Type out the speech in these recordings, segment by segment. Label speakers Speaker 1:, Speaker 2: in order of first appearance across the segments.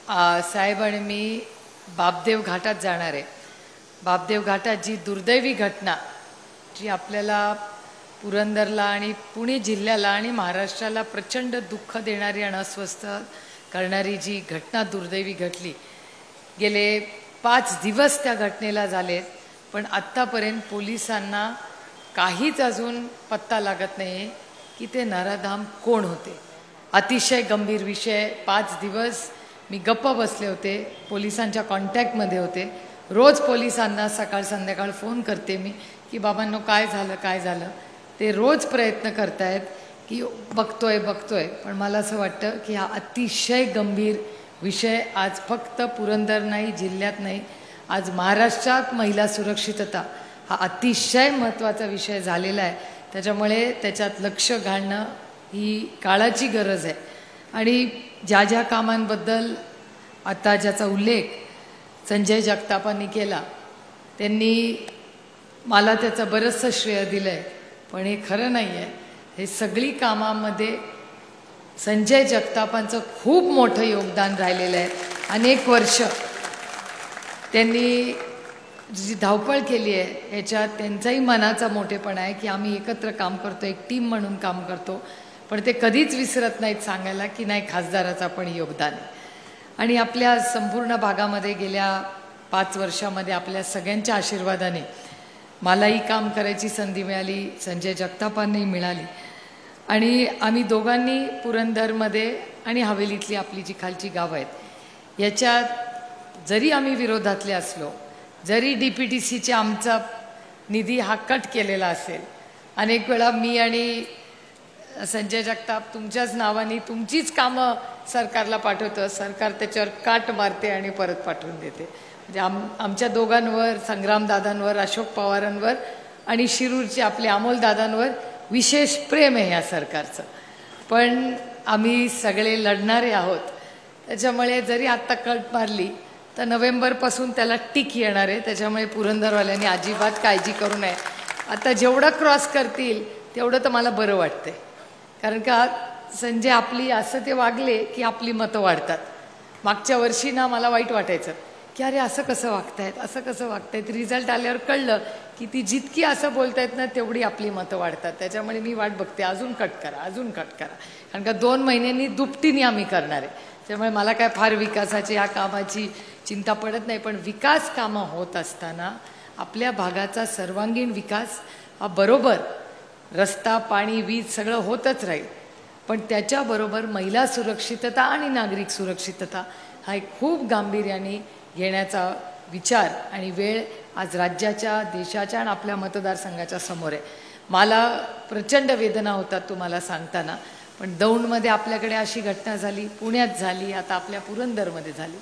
Speaker 1: साहेब आणि मी बापदेव घाटात जाणार आहे। बापदेव घाटात जी दुर्दैवी घटना जी आपल्याला पुरंदरला आणि पुणे जिल्ह्याला आणि महाराष्ट्राला प्रचंड दुःख देणारी आणि अस्वस्थ करणारी जी घटना दुर्दैवी घडली, गेले 5 दिवस त्या घटनेला झालेत, पण आत्तापर्यंत पोलिसांना काहीच अजून पत्ता लागत नाही की ते नराधाम कोण होते। अतिशय गंभीर विषय। 5 दिवस मी गप्प बसले होते, पोलिसांच्या कॉन्टॅक्टमध्ये होते। रोज पोलिसांना सकाळ संध्याकाळ फोन करते मी की बाबांनो काय झालं। ते रोज प्रयत्न करतायत की बघतोय, पण मला असं वाटतं की हा अतिशय गंभीर विषय आज फक्त पुरंदर नाही, जिल्ह्यात नाही, आज महाराष्ट्रात महिला सुरक्षितता हा अतिशय महत्त्वाचा विषय झालेला आहे। त्याच्यामुळे त्याच्यात लक्ष घालणं ही काळाची गरज आहे। आणि ज्या कामांबद्दल आता ज्याचा उल्लेख संजय जगतापांनी केला, त्यांनी मला त्याचं बरंचसं श्रेय दिलं आहे, पण हे खरं नाही आहे। हे सगळी कामामध्ये संजय जगतापांचं खूप मोठं योगदान राहिलेलं आहे। अनेक वर्ष त्यांनी जी धावपळ केली आहे ह्याच्यात त्यांचाही मनाचा मोठेपणा आहे की आम्ही एकत्र काम करतो, एक टीम म्हणून काम करतो, पण ते कधीच विसरत नाहीत सांगायला की नाही खासदाराचा पण योगदान आहे। आणि आपल्या संपूर्ण भागामध्ये गेल्या 5 वर्षामध्ये आपल्या सगळ्यांच्या आशीर्वादाने मलाही काम करायची संधी मिळाली, संजय जगतापांनाही मिळाली। आणि आम्ही दोघांनी पुरंदरमध्ये आणि हवेलीतली आपली जी खालची गावं आहेत याच्यात जरी आम्ही विरोधातले असलो, जरी DPTCचे आमचा निधी हा कट केलेला असेल, अनेक वेळा मी आणि संजय जगताप तुमच्याच नावाने तुमचीच कामं सरकारला पाठवतं, सरकार त्याच्यावर काट मारते आणि परत पाठवून देते। म्हणजे आमच्या दोघांवर, संग्रामदादांवर, अशोक पवारांवर आणि शिरूरचे आपले अमोलदादांवर विशेष प्रेम आहे या सरकारचं, पण आम्ही सगळे लढणारे आहोत। त्याच्यामुळे जरी आत्ता कट मारली तर नोव्हेंबरपासून त्याला टिक येणार आहे। त्याच्यामुळे पुरंदरवाल्यांनी अजिबात काळजी करू नये। आता जेवढं क्रॉस करतील तेवढं तर मला बरं वाटतंय, कारण का संजय आपली असं ते वागले की आपली मतं वाढतात। मागच्या वर्षी ना मला वाईट वाटायचं की अरे असं कसं वागतायत, रिझल्ट आल्यावर कळलं की ती जितकी असं बोलतायत ना तेवढी आपली मतं वाढतात। त्याच्यामुळे मी वाट बघते अजून कट करा, कारण का 2 महिन्यांनी दुपटीने आम्ही करणार आहे। त्यामुळे मला काय फार विकासाची या कामाची चिंता पडत नाही, पण विकास कामं होत असताना आपल्या भागाचा सर्वांगीण विकास हा बरोबर रस्ता, पाणी, वीज सगळं होतच राहील, पण त्याच्याबरोबर महिला सुरक्षितता आणि नागरिक सुरक्षितता हा एक खूप गांभीर्याने घेण्याचा विचार आणि वेळ आज राज्याच्या, देशाच्या आणि आपल्या मतदारसंघाच्या समोर आहे। मला प्रचंड वेदना होतात तुम्हाला सांगताना, पण दौंडमध्ये आपल्याकडे अशी घटना झाली, पुण्यात झाली, आता आपल्या पुरंदरमध्ये झाली।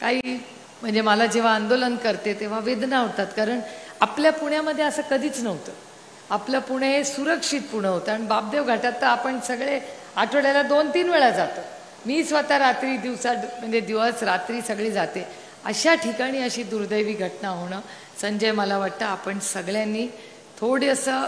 Speaker 1: काही म्हणजे मला जेव्हा आंदोलन करते तेव्हा वेदना होतात, कारण आपल्या पुण्यामध्ये असं कधीच नव्हतं। आपलं पुणे हे सुरक्षित पुणे होतं। आणि बापदेव घाटात तर आपण सगळे आठवड्याला 2-3 वेळा जातो। मी स्वतः दिवस रात्री सगळी जाते। अशा ठिकाणी अशी दुर्दैवी घटना होणं, संजय मला वाटतं आपण सगळ्यांनी थोडंसं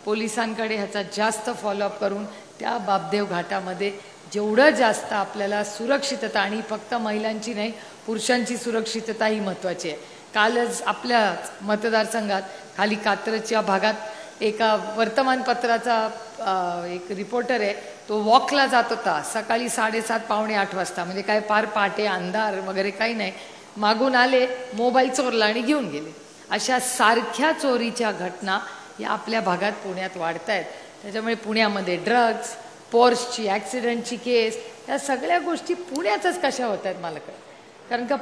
Speaker 1: पोलिसांकडे ह्याचा जास्त फॉलोअप करून त्या बापदेव घाटामध्ये जेवढं जास्त आपल्याला सुरक्षितता, आणि फक्त महिलांची नाही पुरुषांची सुरक्षितता ही महत्त्वाची आहे। कालच आपल्या मतदारसंघात खाली कात्रजच्या भागात एका वर्तमानपत्राचा एक रिपोर्टर आहे, तो वॉकला जात होता सकाळी 7:30 पावणे 8 वाजता, म्हणजे काय फार पहाटे अंधार वगैरे काही नाही, मागून आले, मोबाईल चोरला आणि घेऊन गेले। अशा सारख्या चोरीच्या घटना या आपल्या भागात पुण्यात वाढत आहेत। त्याच्यामुळे पुण्यामध्ये ड्रग्ज, पोर्सची ॲक्सिडेंटची केस, या सगळ्या गोष्टी पुण्यातच कशा होत आहेत मला कळतं, कारण का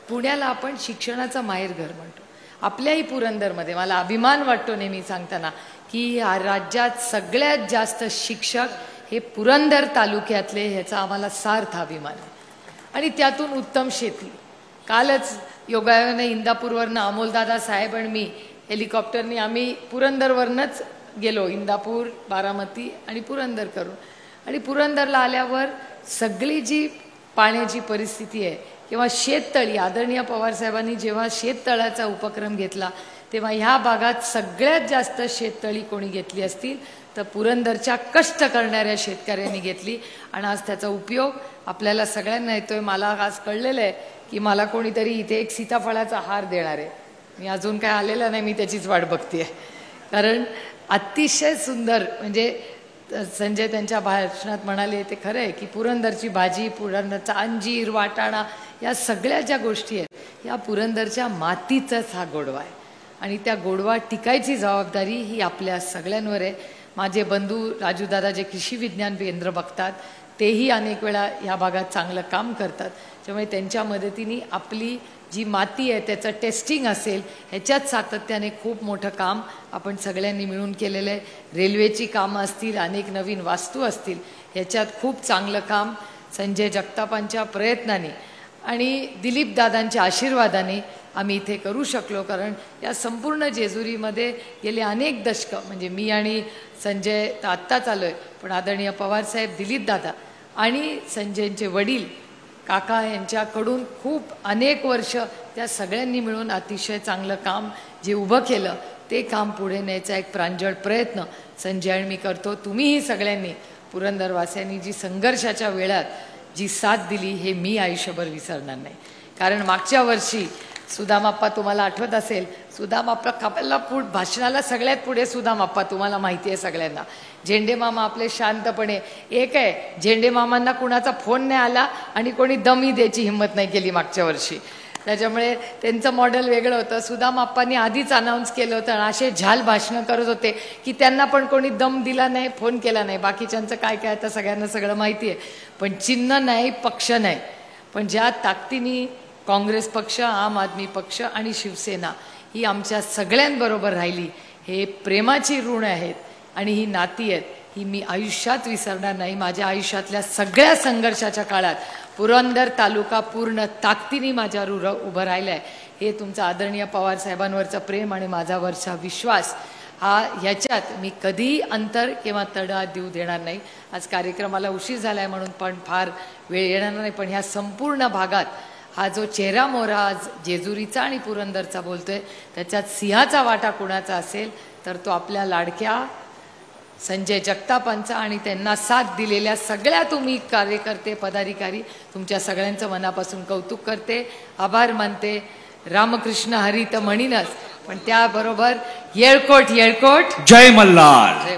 Speaker 1: पुण्याला आपण शिक्षणाचं माहेरघर म्हणतो। आपल्याही पुरंदरमध्ये मला अभिमान वाटतो नेहमी सांगताना की राज्यात सगळ्यात जास्त शिक्षक हे पुरंदर तालुक्यातले, ह्याचा आम्हाला सार्थ अभिमान आहे। आणि त्यातून उत्तम शेती। कालच योगायोगाने इंदापूरवरनं अमोलदादा साहेब आणि मी हेलिकॉप्टरनी आम्ही पुरंदरवरनंच गेलो, इंदापूर, बारामती आणि पुरंदर करून। आणि पुरंदरला आल्यावर सगळी जी पाण्याची परिस्थिती आहे किंवा शेततळी, आदरणीय पवारसाहेबांनी जेव्हा शेततळाचा उपक्रम घेतला तेव्हा ह्या भागात सगळ्यात जास्त शेततळी कोणी घेतली असतील तर पुरंदरच्या कष्ट करणाऱ्या शेतकऱ्यांनी घेतली आणि आज त्याचा उपयोग आपल्याला सगळ्यांना येतोय। मला आज कळलेलं आहे की मला कोणीतरी इथे एक सीताफळाचा हार देणार आहे। मी अजून काय आलेला नाही, मी त्याचीच वाट बघतेय। कारण अतिशय सुंदर, म्हणजे संजय त्यांच्या भाषणात म्हणाले ते खरं आहे की पुरंदरची भाजी, पुरंदरचा अंजीर, वाटाणा या सगळ्या ज्या गोष्टी आहेत या पुरंदरच्या मातीचाच हा गोडवा आहे आणि त्या गोडवा टिकायची जबाबदारी ही आपल्या सगळ्यांवर आहे। माझे बंधू राजूदादा जे कृषी विज्ञान केंद्र बघतात तेही अनेक वेळा या भागात चांगलं काम करतात, त्यामुळे त्यांच्या मदतीने आपली जी माती आहे त्याचं टेस्टिंग असेल ह्याच्यात सातत्याने खूप मोठं काम आपण सगळ्यांनी मिळून केलेलं आहे। रेल्वेची कामं असतील, अनेक नवीन वास्तू असतील, ह्याच्यात खूप चांगलं काम संजय जगतापांच्या प्रयत्नाने आणि दिलीप दादांच्या आशीर्वादाने आम्ही इथे करू शकलो। कारण या संपूर्ण जेजुरीमध्ये गेले अनेक दशकं, म्हणजे मी आणि संजय तर आत्ताच आलो आहे, पण आदरणीय पवारसाहेब, दिलीप दादा आणि संजयचे वडील काका यांच्याकडून खूप अनेक वर्ष त्या सगळ्यांनी मिळून अतिशय चांगलं काम जे उभं केलं ते काम पुढे न्यायचा एक प्रांजळ प्रयत्न संजय आणि मी करतो। तुम्हीही सगळ्यांनी पुरंदरवासियांनी जी संघर्षाच्या वेळात जी साथ दिली हे मी आयुष्यभर विसरणार नाही। कारण मागच्या वर्षी सुदामाप्पा, तुम्हाला आठवत असेल, सुदामाप्पा कापायला भाषणाला सगळ्यात पुढे सुदामाप्पा, तुम्हाला माहिती आहे सगळ्यांना। झेंडे मामा आपले शांतपणे, एक आहे झेंडे मामांना कुणाचा फोन नाही आला आणि कोणी दमही द्यायची हिंमत नाही केली मागच्या वर्षी, त्याच्यामुळे त्यांचं मॉडेल वेगळं होतं। सुदामाप्पांनी आधीच अनाऊन्स केलं होतं आणि असे झाल भाषणं करत होते की त्यांना पण कोणी दम दिला नाही, फोन केला नाही। बाकीच्यांचं काय काय आता सगळ्यांना सगळं माहिती आहे, पण चिन्ह नाही, पक्ष नाही, पण ज्या ताकदीने काँग्रेस पक्ष, आम आदमी पक्ष आणि शिवसेना ही आमच्या सगळ्यांबरोबर राहिली, हे प्रेमाची ऋण आहेत आणि ही नाती आहेत, ही मी आयुष्यात विसरणार नाही। माझ्या आयुष्यातल्या सगळ्या संघर्षाच्या काळात पुरंदर तालुका पूर्ण ताकदीने माझ्यावर उभं राहिलं आहे। हे तुमचं आदरणीय पवार साहेबांवरचं प्रेम आणि माझ्यावरचा विश्वास, ह्याच्यात मी कधीही अंतर किंवा तडा देऊ देणार नाही। आज कार्यक्रमाला उशीर झाला आहे म्हणून पण फार वेळ येणार नाही, पण ह्या संपूर्ण भागात हा जो चेहरा मोहरा आज जेजुरीचा आणि पुरंदरचा बोलतोय त्याच्यात सिंहाचा वाटा कुणाचा असेल तर तो आपल्या लाडक्या संजय जगतापांचा आणि त्यांना साथ दिलेल्या सगळ्या तुम्ही कार्यकर्ते, पदाधिकारी, तुमच्या सगळ्यांचं मनापासून कौतुक करते, आभार मानते। रामकृष्ण हरी तर म्हणीनच, पण त्याबरोबर येळकोट येळकोट,
Speaker 2: जय मल्हार।